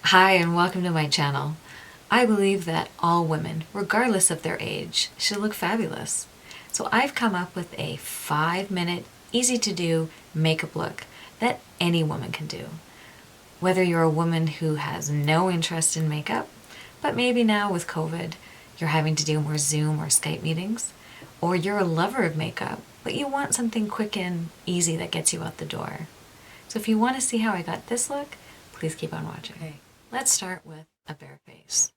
Hi and welcome to my channel. I believe that all women, regardless of their age, should look fabulous. So I've come up with a 5-minute, easy to do makeup look that any woman can do. Whether you're a woman who has no interest in makeup, but maybe now with COVID, you're having to do more Zoom or Skype meetings, or you're a lover of makeup, but you want something quick and easy that gets you out the door. So if you want to see how I got this look, please keep on watching. Okay, let's start with a bare face.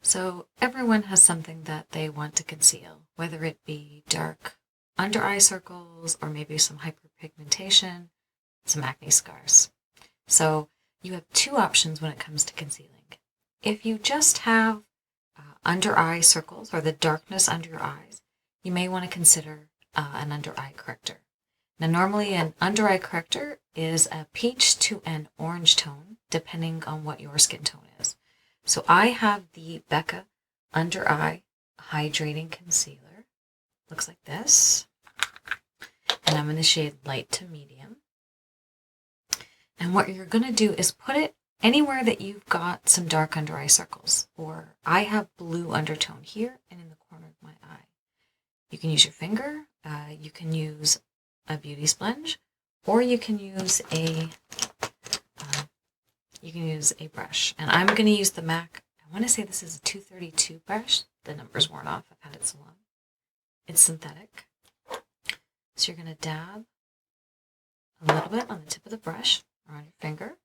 So everyone has something that they want to conceal, whether it be dark under eye circles or maybe some hyperpigmentation, some acne scars. So you have two options when it comes to concealing. If you just have under eye circles or the darkness under your eyes, you may want to consider an under eye corrector. Now normally an under eye corrector is a peach to an orange tone, depending on what your skin tone is. So I have the BECCA Under Eye Hydrating Concealer. Looks like this. And I'm in the shade light to medium. And what you're going to do is put it anywhere that you've got some dark under eye circles. Or I have blue undertone here and in the corner of my eye. You can use your finger. You can use a beauty sponge, or you can use a brush. And I'm going to use the MAC. I want to say this is a 232 brush. The numbers weren't off. I've had it so long. It's synthetic. So you're going to dab a little bit on the tip of the brush or on your finger,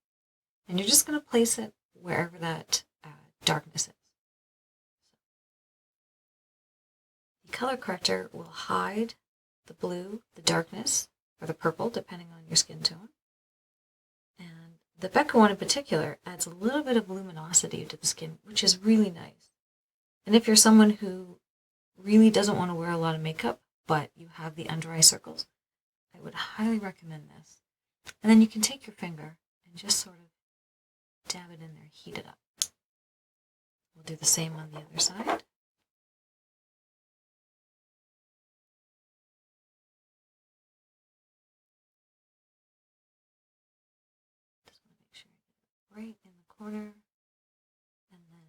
and you're just going to place it wherever that darkness is. The color corrector will hide the blue, the darkness, or the purple, depending on your skin tone. And the BECCA one in particular adds a little bit of luminosity to the skin, which is really nice. And if you're someone who really doesn't want to wear a lot of makeup, but you have the under eye circles, I would highly recommend this. And then you can take your finger and just sort of dab it in there, heat it up. We'll do the same on the other side. Right in the corner, and then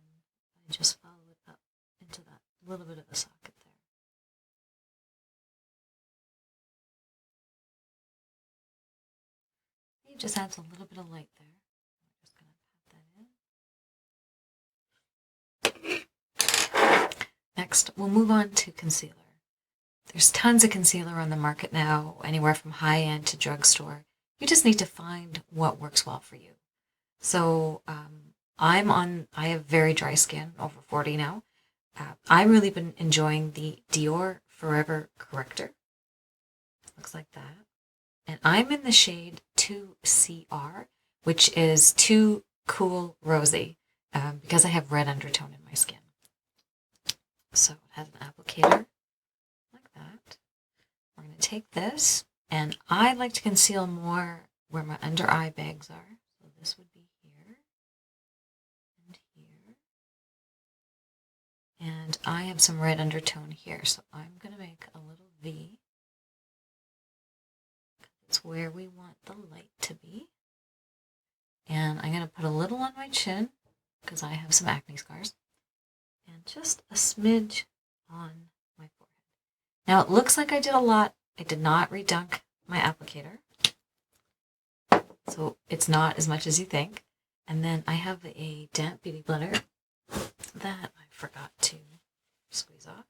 I just follow it up into that little bit of a socket there. It just adds a little bit of light there. I'm just going to pat that in. Next, we'll move on to concealer. There's tons of concealer on the market now, anywhere from high-end to drugstore. You just need to find what works well for you. So I have very dry skin, over 40 now. I've really been enjoying the DIOR Forever Corrector. Looks like that. And I'm in the shade 2CR, which is Too Cool Rosy, because I have red undertone in my skin. So it has an applicator like that. We're going to take this, and I like to conceal more where my under eye bags are. So this would be here and here. And I have some red undertone here, so I'm going to make a little V. It's where we want the light to be. And I'm going to put a little on my chin, because I have some acne scars. And just a smidge on my forehead. Now it looks like I did a lot. I did not redunk my applicator, so it's not as much as you think. And then I have a damp beauty blender that I forgot to squeeze off.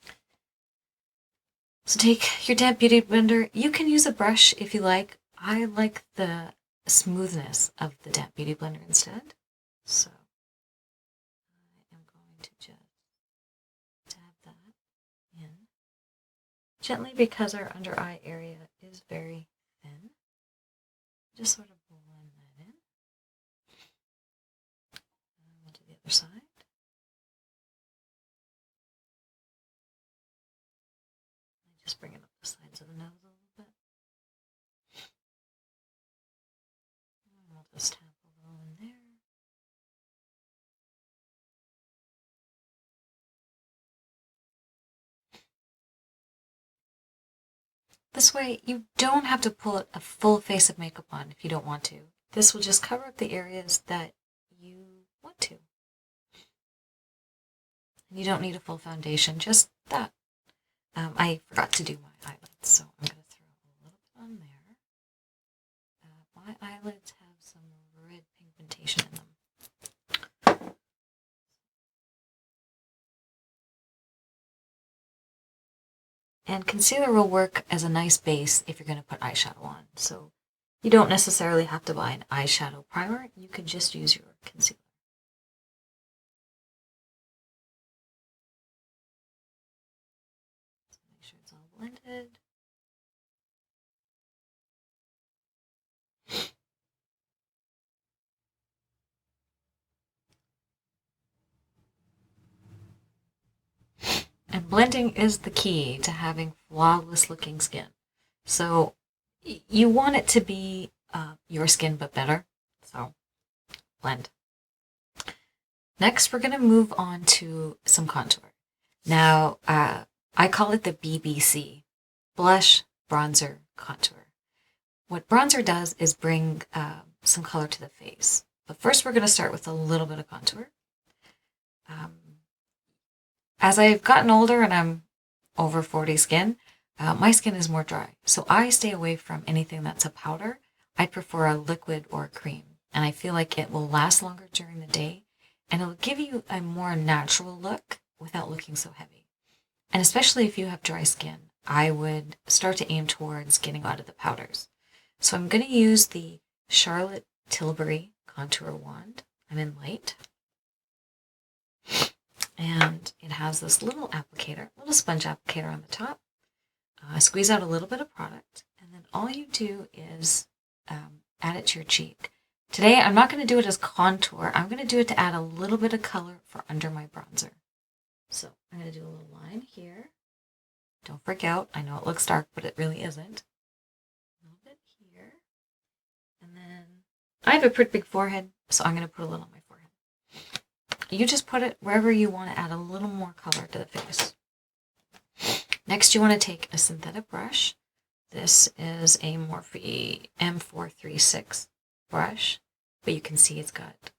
Okay. So take your damp beauty blender. You can use a brush if you like. I like the smoothness of the damp beauty blender instead. So I am going to just dab that in gently, because our under eye area is very thin. Just sort of blend that in. And we'll do the other side. Just bring it up the sides of the nose a little bit. And we'll just tap a little in there. This way, you don't have to put a full face of makeup on if you don't want to. This will just cover up the areas that you want to. And you don't need a full foundation, just that. I forgot to do my eyelids, so I'm going to throw a little bit on there. My eyelids have some red pigmentation in them. And concealer will work as a nice base if you're going to put eyeshadow on. So you don't necessarily have to buy an eyeshadow primer. You can just use your concealer. So make sure it's all blended. And blending is the key to having flawless looking skin. So you want it to be your skin but better. So blend. Next, we're going to move on to some contour. Now, I call it the BBC, Blush, Bronzer, Contour. What bronzer does is bring some color to the face. But first, we're going to start with a little bit of contour. As I've gotten older and I'm over 40 skin, my skin is more dry. So I stay away from anything that's a powder. I prefer a liquid or a cream. And I feel like it will last longer during the day. And it'll give you a more natural look without looking so heavy. And especially if you have dry skin, I would start to aim towards getting out of the powders. So I'm going to use the Charlotte Tilbury Contour Wand. I'm in light. And it has this little applicator, little sponge applicator on the top. Squeeze out a little bit of product, and then all you do is add it to your cheek. Today, I'm not going to do it as contour. I'm going to do it to add a little bit of color for under my bronzer. So I'm going to do a little line here. Don't freak out. I know it looks dark, but it really isn't. A little bit here. And then I have a pretty big forehead, so I'm going to put a little on my forehead. You just put it wherever you want to add a little more color to the face. Next, you want to take a synthetic brush. This is a Morphe M436 brush, but you can see it's got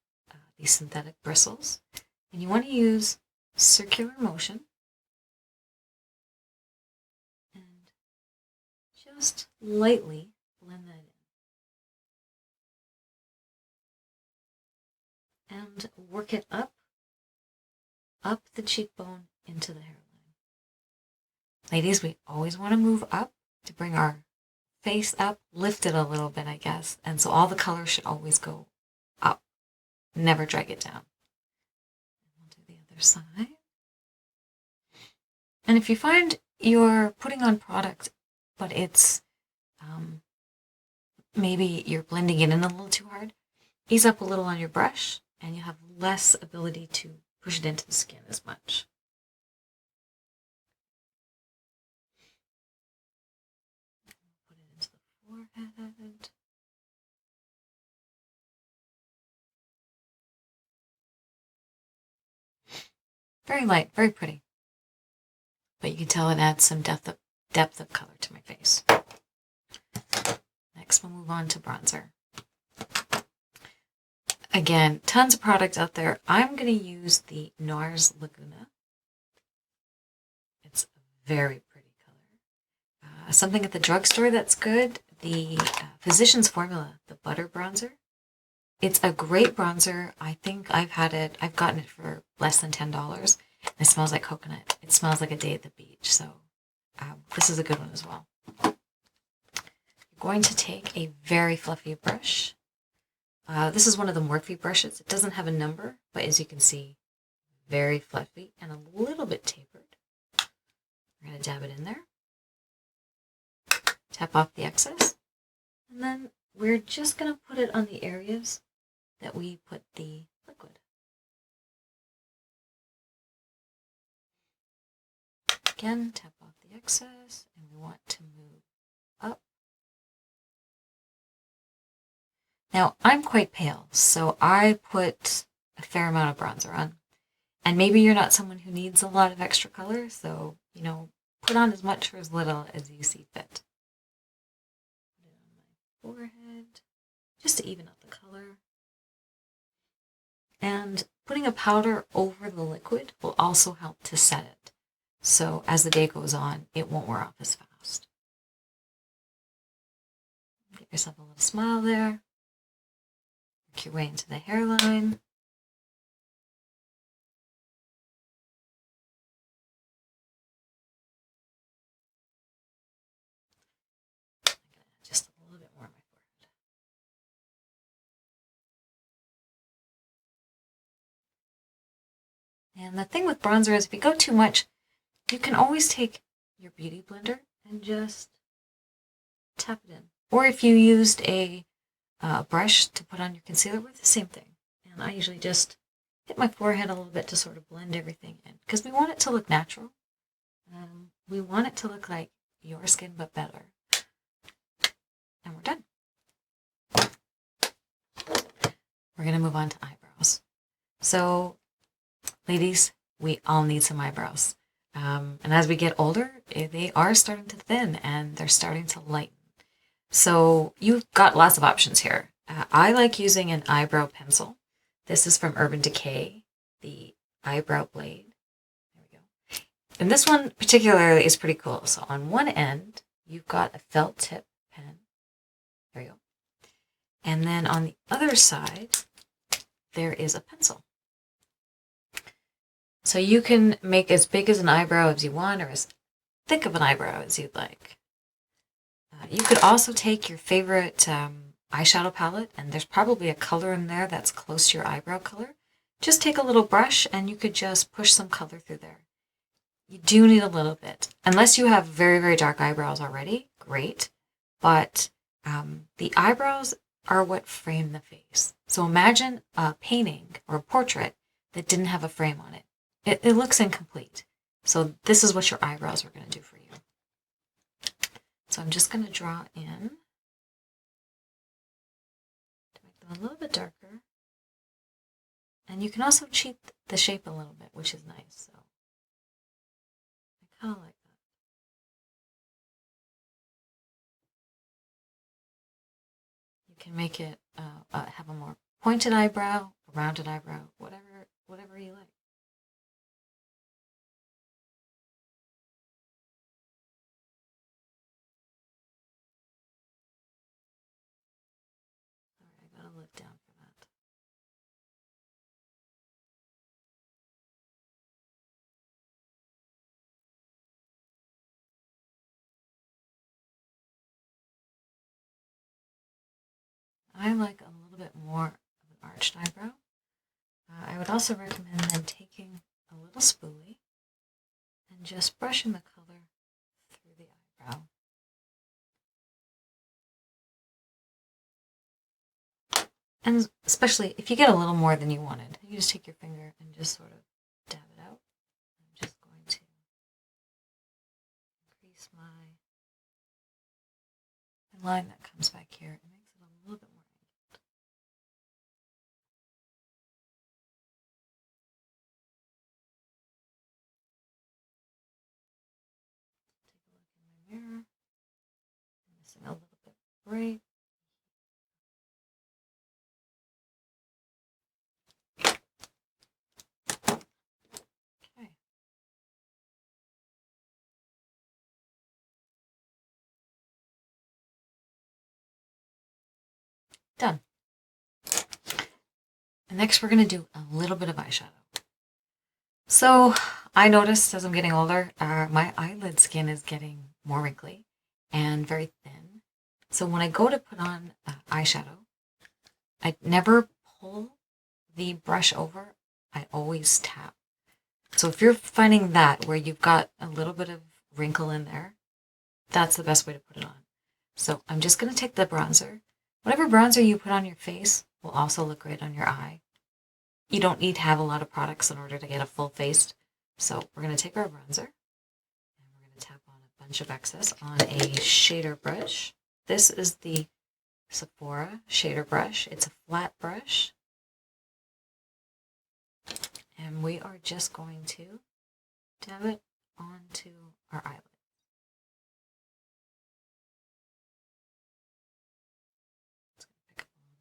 these synthetic bristles. And you want to use circular motion and just lightly blend that in. And work it up the cheekbone into the hairline. Ladies, we always want to move up to bring our face up, lift it a little bit, I guess. And so all the color should always go up. Never drag it down. We'll do the other side. And if you find you're putting on product, but it's maybe you're blending it in a little too hard, ease up a little on your brush, and you have less ability to push it into the skin as much. Put it into the forehead. Very light, very pretty. But you can tell it adds some depth of color to my face. Next, we'll move on to bronzer. Again, tons of products out there. I'm going to use the NARS Laguna. It's a very pretty color. Something at the drugstore that's good, the Physicians Formula, the Butter Bronzer. It's a great bronzer. I think I've gotten it for less than $10. It smells like coconut. It smells like a day at the beach. So this is a good one as well. You're going to take a very fluffy brush. This is one of the Morphe brushes. It doesn't have a number, but as you can see, very fluffy and a little bit tapered. We're going to dab it in there. Tap off the excess. And then we're just going to put it on the areas that we put the liquid. Again, tap off the excess, and we want to move up. Now, I'm quite pale, so I put a fair amount of bronzer on. And maybe you're not someone who needs a lot of extra color, so, put on as much or as little as you see fit. Put it on my forehead. just to even out the color. And putting a powder over the liquid will also help to set it. So as the day goes on, it won't wear off as fast. Get yourself a little smile there. Work your way into the hairline. Just a little bit more on my forehead. And the thing with bronzer is if you go too much, you can always take your beauty blender and just tap it in. Or if you used a brush to put on your concealer with, the same thing. And I usually just hit my forehead a little bit to sort of blend everything in. Because we want it to look natural. We want it to look like your skin, but better. And we're done. We're going to move on to eyebrows. So, ladies, we all need some eyebrows. And as we get older, they are starting to thin and they're starting to lighten. So you've got lots of options here. I like using an eyebrow pencil. This is from Urban Decay, the Eyebrow Blade. There we go. And this one particularly is pretty cool. So on one end, you've got a felt tip pen. There you go. And then on the other side, there is a pencil. So you can make as big as an eyebrow as you want or as thick of an eyebrow as you'd like. You could also take your favorite eyeshadow palette, and there's probably a color in there that's close to your eyebrow color. Just take a little brush and you could just push some color through there. You do need a little bit. Unless you have very, very dark eyebrows already, great. But the eyebrows are what frame the face. So imagine a painting or a portrait that didn't have a frame on it. It looks incomplete. So this is what your eyebrows are going to do for you. So I'm just going to draw in to make them a little bit darker. And you can also cheat the shape a little bit, which is nice. So I kind of like that. You can make it have a more pointed eyebrow, a rounded eyebrow, whatever you like. Sorry, I gotta lift down for that. I like a little bit more of an arched eyebrow. I would also recommend then taking a little spoolie and just brushing the color through the eyebrow. And especially if you get a little more than you wanted, you just take your finger and just sort of dab it out. I'm just going to increase my line that comes back here. It makes it a little bit more angled. Take a look in my mirror. I'm missing a little bit bright. Okay. Done. And next we're going to do a little bit of eyeshadow. So I noticed as I'm getting older, my eyelid skin is getting more wrinkly and very thin. So when I go to put on eyeshadow, I never pull the brush over, I always tap. So if you're finding that where you've got a little bit of wrinkle in there, that's the best way to put it on. So I'm just going to take the bronzer. Whatever bronzer you put on your face will also look great on your eye. You don't need to have a lot of products in order to get a full face. So we're going to take our bronzer and we're going to tap on a bunch of excess on a shader brush. This is the Sephora shader brush. It's a flat brush. And we are just going to dab it onto our eyelid. It's going to pick up a little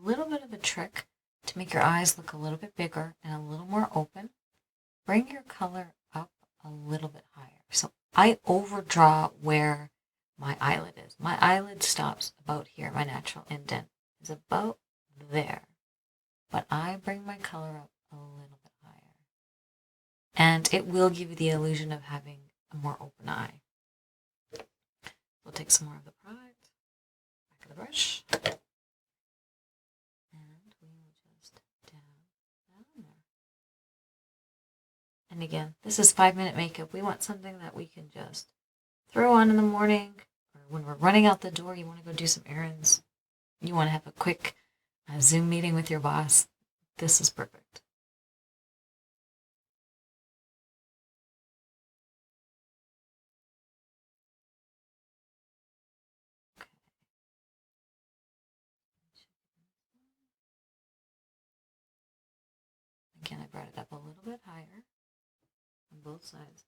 little bit of a trick to make your eyes look a little bit bigger and a little more open. Bring your color up a little bit higher. So I overdraw where my eyelid is. My eyelid stops about here. My natural indent is about there. But I bring my color up a little bit higher. And it will give you the illusion of having a more open eye. We'll take some more of the product, back of the brush, and we will just dab that on there. And again, this is 5-minute makeup. We want something that we can just throw on in the morning, or when we're running out the door, you want to go do some errands, you want to have a quick Zoom meeting with your boss. This is perfect. Again, I brought it up a little bit higher on both sides.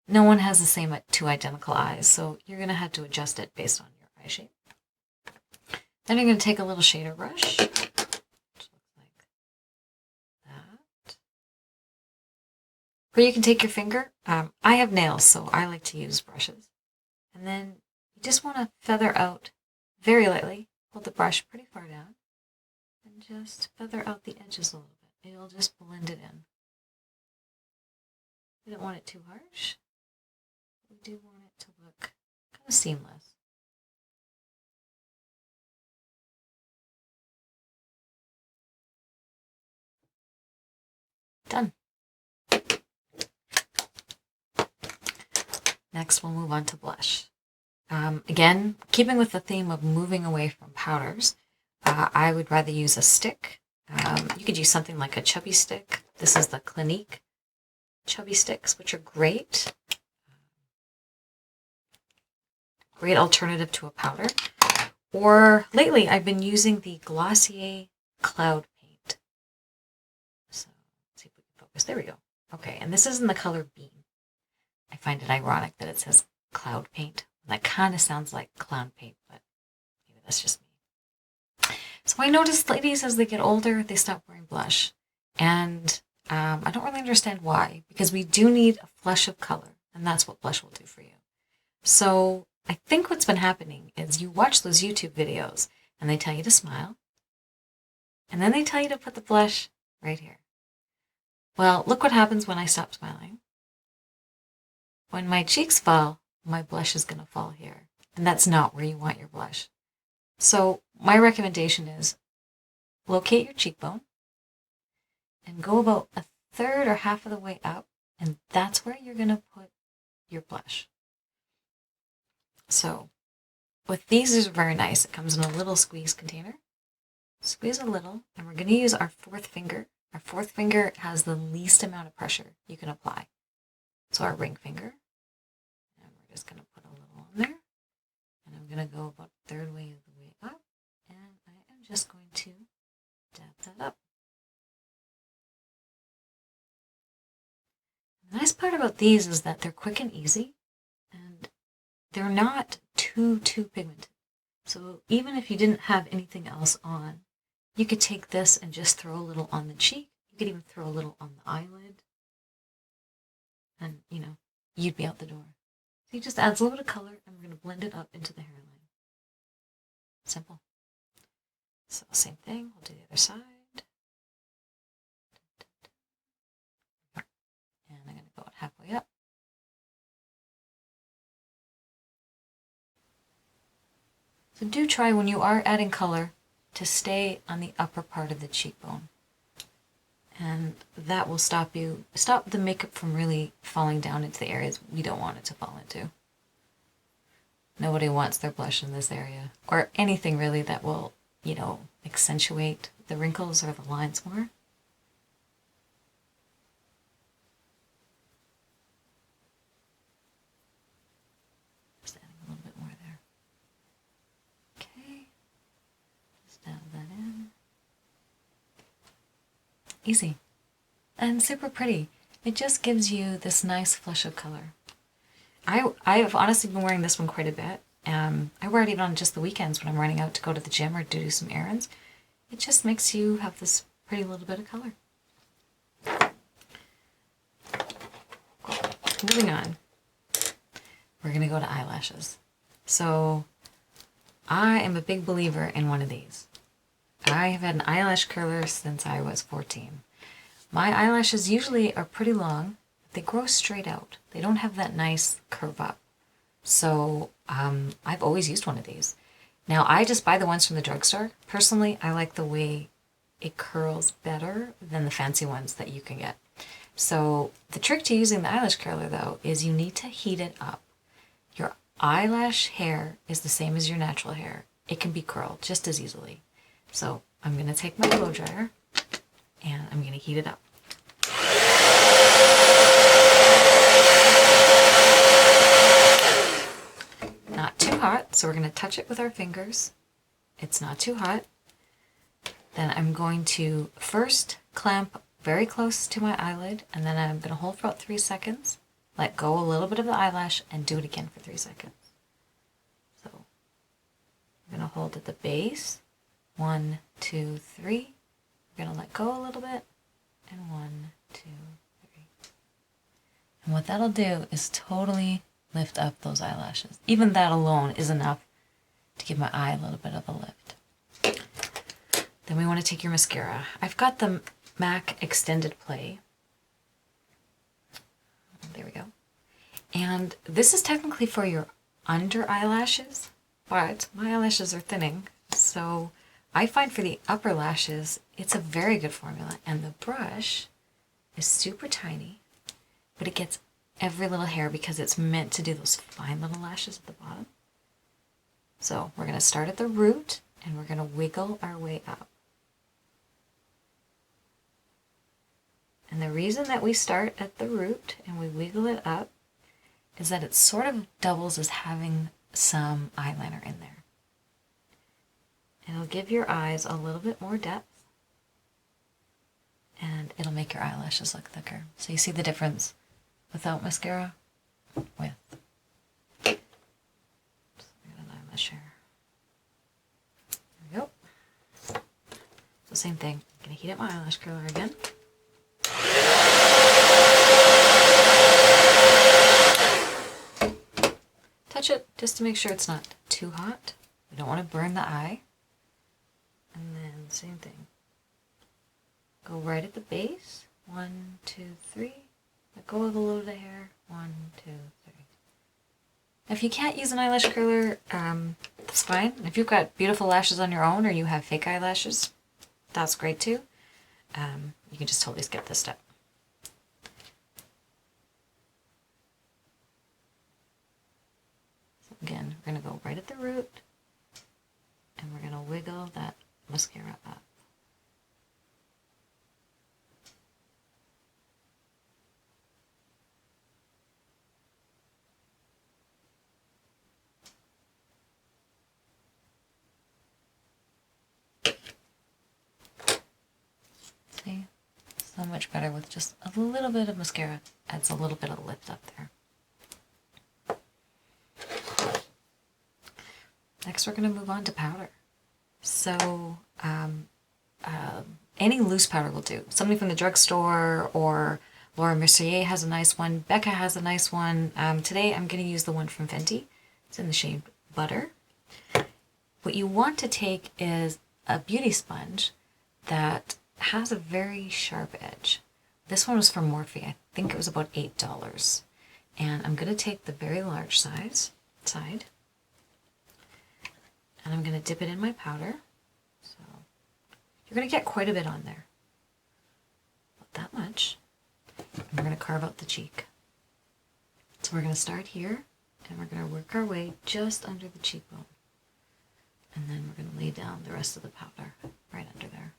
No one has the same two identical eyes, so you're going to have to adjust it based on your eye shape. Then you're going to take a little shader brush, which looks like that. Or you can take your finger. I have nails, so I like to use brushes. And then you just want to feather out very lightly. Hold the brush pretty far down and just feather out the edges a little bit. It'll just blend it in. We don't want it too harsh. We do want it to look kind of seamless. Done. Next, we'll move on to blush. Again, keeping with the theme of moving away from powders, I would rather use a stick. You could use something like a chubby stick. This is the Clinique chubby sticks, which are great. Great alternative to a powder. Or lately, I've been using the Glossier Cloud Paint. So let's see if we can focus. There we go. Okay, and this is in the color Beam. I find it ironic that it says Cloud Paint. That kind of sounds like clown paint, but maybe that's just me. So I noticed ladies, as they get older, they stop wearing blush. And I don't really understand why, because we do need a flush of color, and that's what blush will do for you. So I think what's been happening is you watch those YouTube videos, and they tell you to smile, and then they tell you to put the blush right here. Well, look what happens when I stop smiling. When my cheeks fall, my blush is going to fall here, and that's not where you want your blush. So my recommendation is locate your cheekbone and go about a third or half of the way up, and that's where you're going to put your blush. So with these, is very nice. It comes in a little squeeze container. Squeeze a little, and we're going to use our fourth finger. Our fourth finger has the least amount of pressure you can apply. So our ring finger, and we're just going to put a little on there, and I'm going to go about a third way of the way up, and I am just going to dab that up. The nice part about these is that they're quick and easy, and they're not too pigmented. So even if you didn't have anything else on, you could take this and just throw a little on the cheek. You could even throw a little on the eyelid, and you'd be out the door. So it just adds a little bit of color, and we're going to blend it up into the hairline. Simple. So same thing, we'll do the other side. And I'm going to go halfway up. So do try, when you are adding color, to stay on the upper part of the cheekbone. And that will stop the makeup from really falling down into the areas we don't want it to fall into. Nobody wants their blush in this area, or anything really that will, accentuate the wrinkles or the lines more. Just adding a little bit more there. Okay, just dab that in. Easy and super pretty. It just gives you this nice flush of color. I've honestly been wearing this one quite a bit. I wear it even on just the weekends when I'm running out to go to the gym or to do some errands. it just makes you have this pretty little bit of color. Moving on, we're going to go to eyelashes. So I am a big believer in one of these. I have had an eyelash curler since I was 14. My eyelashes usually are pretty long. They grow straight out. They don't have that nice curve up. So I've always used one of these. Now I just buy the ones from the drugstore. Personally, I like the way it curls better than the fancy ones that you can get. So the trick to using the eyelash curler though is you need to heat it up. Your eyelash hair is the same as your natural hair. It can be curled just as easily. So I'm going to take my blow dryer and I'm going to heat it up. Not too hot, so we're going to touch it with our fingers. It's not too hot. Then I'm going to first clamp very close to my eyelid, and then I'm going to hold for about 3 seconds, let go a little bit of the eyelash, and do it again for 3 seconds. So I'm going to hold at the base. 1, 2, 3. We're going to let go a little bit, and 1, 2, 3. And what that'll do is totally lift up those eyelashes. Even that alone is enough to give my eye a little bit of a lift. Then we want to take your mascara. I've got the MAC Extended Play. There we go. And this is technically for your under eyelashes, but my eyelashes are thinning, so I find for the upper lashes, it's a very good formula. And the brush is super tiny, but it gets every little hair because it's meant to do those fine little lashes at the bottom. So we're going to start at the root and we're going to wiggle our way up. And the reason that we start at the root and we wiggle it up is that it sort of doubles as having some eyeliner in there. It'll give your eyes a little bit more depth and it'll make your eyelashes look thicker. So you see the difference without mascara, with. Just get an eyelash here. There we go. So same thing. I'm going to heat up my eyelash curler again. Touch it just to make sure it's not too hot. You don't want to burn the eye. And then same thing. Go right at the base. 1, 2, 3. Let go of a little bit of hair. 1, 2, 3. If you can't use an eyelash curler, that's fine. If you've got beautiful lashes on your own or you have fake eyelashes, that's great too. You can just totally skip this step. So again, we're going to go right at the root and we're going to wiggle that mascara up. See? So much better with just a little bit of mascara. Adds a little bit of lift up there. Next we're going to move on to powder. So any loose powder will do. Something from the drugstore, or Laura Mercier has a nice one. BECCA has a nice one. Today I'm going to use the one from Fenty. It's in the shade Butter. What you want to take is a beauty sponge that has a very sharp edge. This one was from Morphe. I think it was about $8. And I'm going to take the very large side, and I'm going to dip it in my powder. So you're going to get quite a bit on there. Not that much. And we're going to carve out the cheek. So we're going to start here, and we're going to work our way just under the cheekbone. And then we're going to lay down the rest of the powder right under there.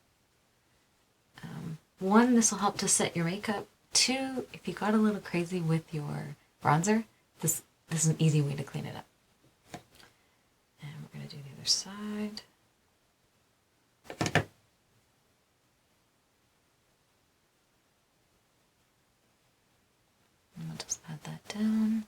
1, this will help to set your makeup. 2, if you got a little crazy with your bronzer, this is an easy way to clean it up. And we're going to do the other side. And we'll just pat that down.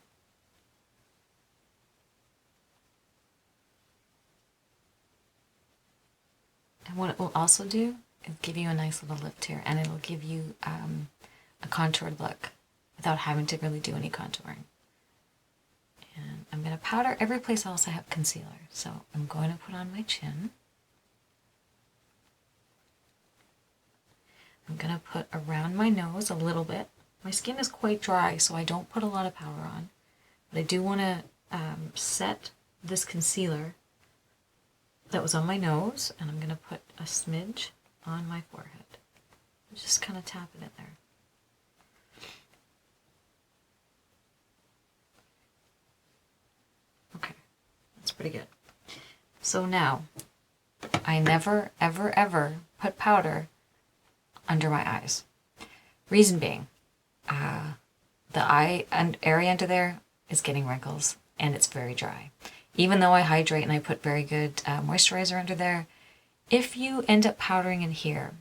And what it will also do is give you a nice little lift here, and it'll give you a contoured look without having to really do any contouring. And I'm going to powder every place else I have concealer. So I'm going to put on my chin. I'm going to put around my nose a little bit. My skin is quite dry, so I don't put a lot of powder on. But I do want to set this concealer that was on my nose, and I'm going to put a smidge on my forehead. Just kind of tap it in there. Okay, that's pretty good. So now, I never, ever, ever put powder under my eyes. Reason being, the eye and area under there is getting wrinkles, and it's very dry. Even though I hydrate and I put very good moisturizer under there, if you end up powdering in here,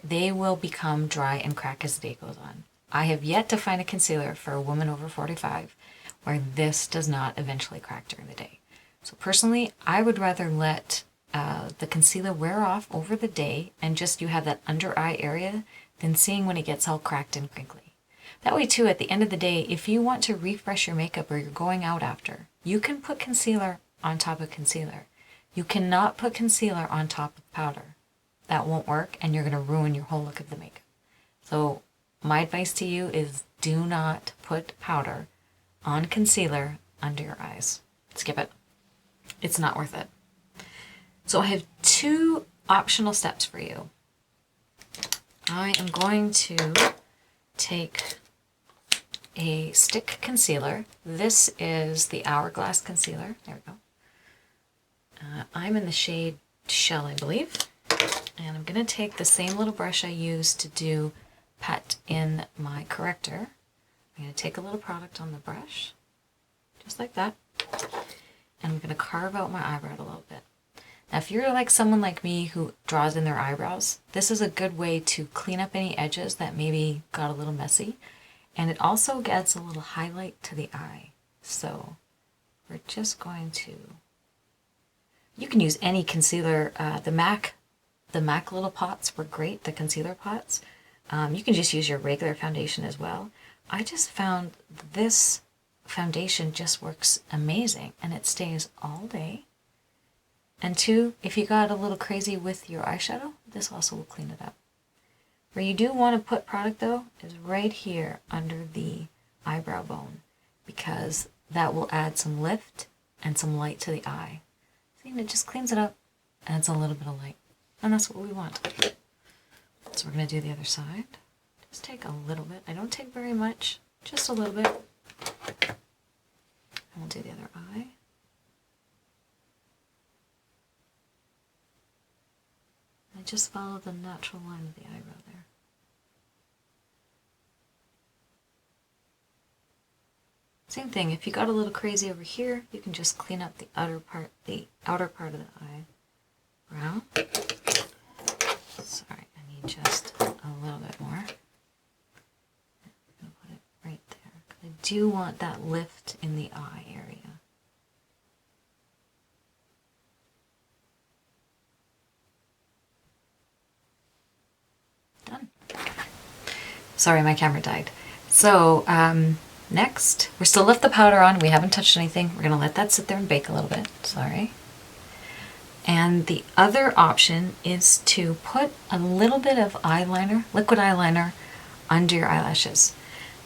they will become dry and crack as the day goes on. I have yet to find a concealer for a woman over 45 where this does not eventually crack during the day. So personally, I would rather let the concealer wear off over the day and just you have that under eye area than seeing when it gets all cracked and crinkly. That way too, at the end of the day, if you want to refresh your makeup or you're going out after, you can put concealer on top of concealer. You cannot put concealer on top of powder. That won't work, and you're going to ruin your whole look of the makeup. So my advice to you is do not put powder on concealer under your eyes. Skip it. It's not worth it. So I have 2 optional steps for you. I am going to take a stick concealer. This is the Hourglass concealer. There we go. I'm in the shade Shell, I believe. And I'm going to take the same little brush I used to do pat in my corrector. I'm going to take a little product on the brush, just like that. And I'm going to carve out my eyebrow a little bit. Now, if you're like someone like me who draws in their eyebrows, this is a good way to clean up any edges that maybe got a little messy. And it also adds a little highlight to the eye. So we're just going to, you can use any concealer. The MAC little pots were great, the concealer pots. You can just use your regular foundation as well. I just found this foundation just works amazing and it stays all day. And 2, if you got a little crazy with your eyeshadow, this also will clean it up. Where you do want to put product though is right here under the eyebrow bone, because that will add some lift and some light to the eye. See, and it just cleans it up, adds a little bit of light, and that's what we want. So we're going to do the other side. Just take a little bit. I don't take very much, just a little bit. And we'll do the other eye. I just follow the natural line of the eyebrow there. Same thing, if you got a little crazy over here, you can just clean up the outer part of the eyebrow. Sorry, I need just a little bit more. I'm going to put it right there, because I do want that lift in the eye area. Done. Sorry, my camera died. So, next, we're still left the powder on. We haven't touched anything. We're going to let that sit there and bake a little bit. Sorry. And the other option is to put a little bit of eyeliner, liquid eyeliner, under your eyelashes.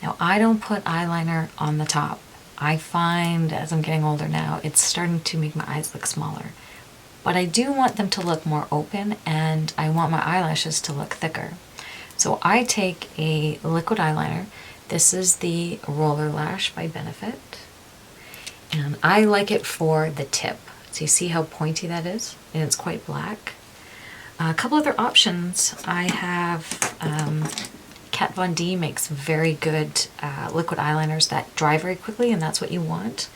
Now, I don't put eyeliner on the top. I find, as I'm getting older now, it's starting to make my eyes look smaller. But I do want them to look more open, and I want my eyelashes to look thicker. So I take a liquid eyeliner. This is the Roller Lash by Benefit. And I like it for the tip. So you see how pointy that is? And it's quite black. A couple other options. I have Kat Von D makes very good liquid eyeliners that dry very quickly, and that's what you want.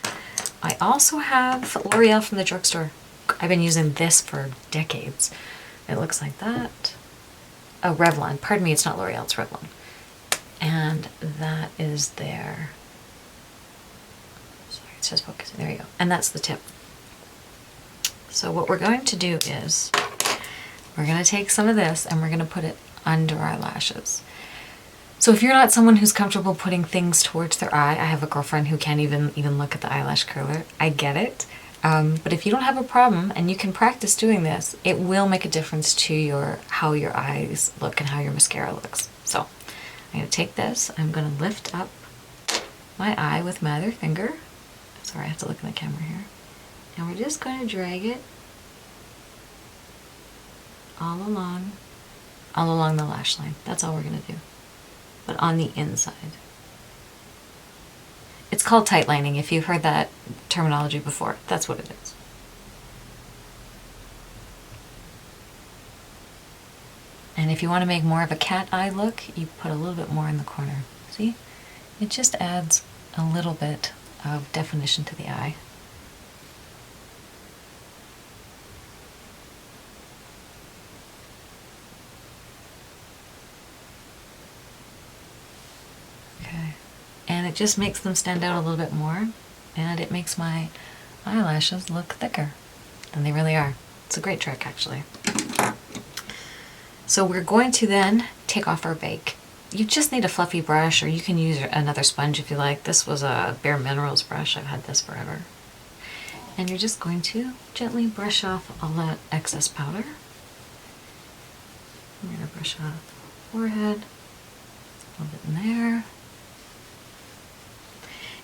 I also have L'Oreal from the drugstore. I've been using this for decades. It looks like that. Oh, Revlon. Pardon me, it's not L'Oreal, it's Revlon. And that is there. Sorry, it's just focusing. There you go. And that's the tip. So what we're going to do is we're gonna take some of this and we're gonna put it under our lashes. So if you're not someone who's comfortable putting things towards their eye, I have a girlfriend who can't even look at the eyelash curler. I get it. But if you don't have a problem and you can practice doing this, it will make a difference to how your eyes look and how your mascara looks. So I'm gonna take this, I'm gonna lift up my eye with my other finger. Sorry, I have to look in the camera here. And we're just gonna drag it all along the lash line. That's all we're gonna do. But on the inside. It's called tightlining, if you've heard that terminology before. That's what it is. And if you want to make more of a cat eye look, you put a little bit more in the corner. See? It just adds a little bit of definition to the eye. And it just makes them stand out a little bit more, and it makes my eyelashes look thicker than they really are. It's a great trick, actually. So we're going to then take off our bake. You just need a fluffy brush, or you can use another sponge if you like. This was a Bare Minerals brush. I've had this forever. And you're just going to gently brush off all that excess powder. I'm going to brush off the forehead, a little bit in there.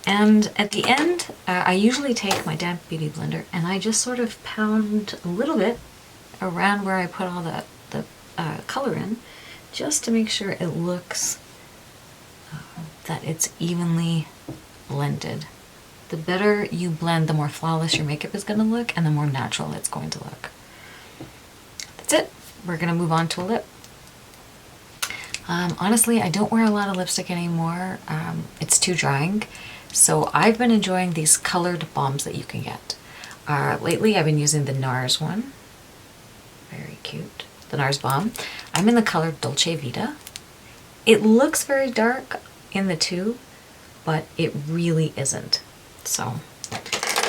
And at the end, I usually take my damp beauty blender and I just sort of pound a little bit around where I put all the color in, just to make sure it looks that it's evenly blended. The better you blend, the more flawless your makeup is going to look and the more natural it's going to look. That's it. We're going to move on to a lip. Honestly, I don't wear a lot of lipstick anymore. It's too drying. So I've been enjoying these colored balms that you can get. Lately I've been using the NARS one. Very cute. The NARS Balm. I'm in the color Dolce Vita. It looks very dark in the tube, but it really isn't. So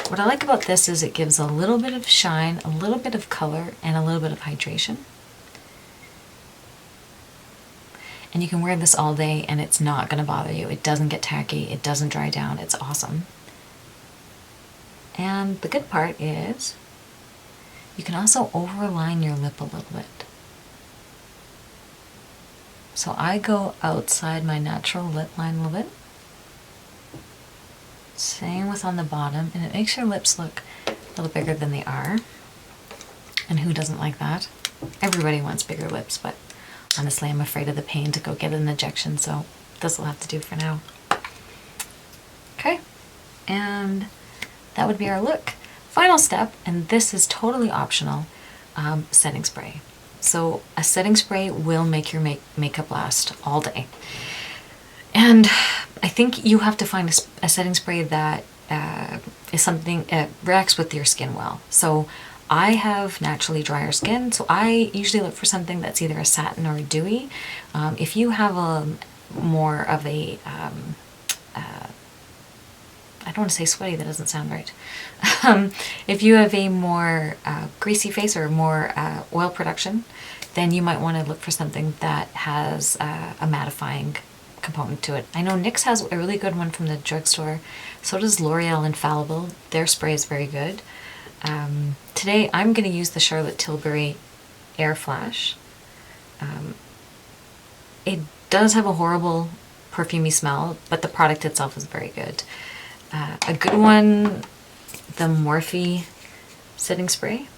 what I like about this is it gives a little bit of shine, a little bit of color, and a little bit of hydration. And you can wear this all day and it's not going to bother you. It doesn't get tacky, it doesn't dry down, it's awesome. And the good part is you can also overline your lip a little bit. So I go outside my natural lip line a little bit. Same with on the bottom, and it makes your lips look a little bigger than they are. And who doesn't like that? Everybody wants bigger lips, but honestly, I'm afraid of the pain to go get an injection, so this will have to do for now. Okay, and that would be our look. Final step, and this is totally optional, setting spray. So a setting spray will make your makeup last all day. And I think you have to find a setting spray that is something, reacts with your skin well. So I have naturally drier skin, so I usually look for something that's either a satin or a dewy. If you have a more of a, I don't want to say sweaty, that doesn't sound right. If you have a more greasy face or more oil production, then you might want to look for something that has a mattifying component to it. I know NYX has a really good one from the drugstore. So does L'Oreal Infallible. Their spray is very good. Today I'm going to use the Charlotte Tilbury Air Flash. It does have a horrible perfumey smell, but the product itself is very good. A good one, the Morphe setting spray,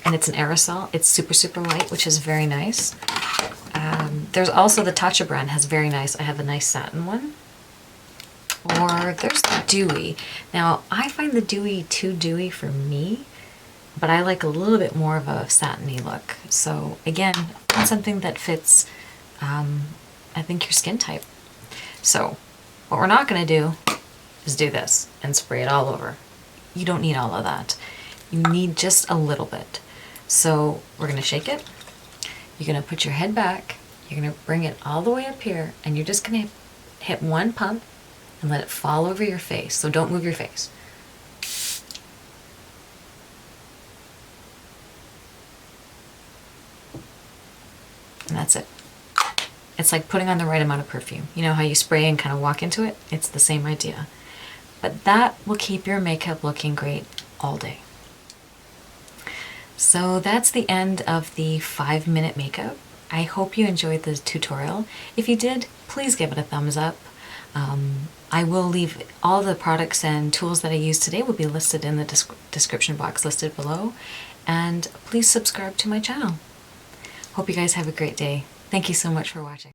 and it's an aerosol. It's super, super light, which is very nice. There's also the Tatcha brand has very nice. I have a nice satin one. Or there's the dewy. Now, I find the dewy too dewy for me, but I like a little bit more of a satiny look. So again, something that fits, I think, your skin type. So what we're not going to do is do this and spray it all over. You don't need all of that. You need just a little bit. So we're going to shake it. You're going to put your head back. You're going to bring it all the way up here, and you're just going to hit one pump and let it fall over your face. So don't move your face. that's it. It's like putting on the right amount of perfume. You know how you spray and kind of walk into it? It's the same idea. But that will keep your makeup looking great all day. So that's the end of the 5-minute makeup. I hope you enjoyed the tutorial. If you did, please give it a thumbs up. I will leave all the products and tools that I used today will be listed in the description box listed below. And please subscribe to my channel. Hope you guys have a great day. Thank you so much for watching.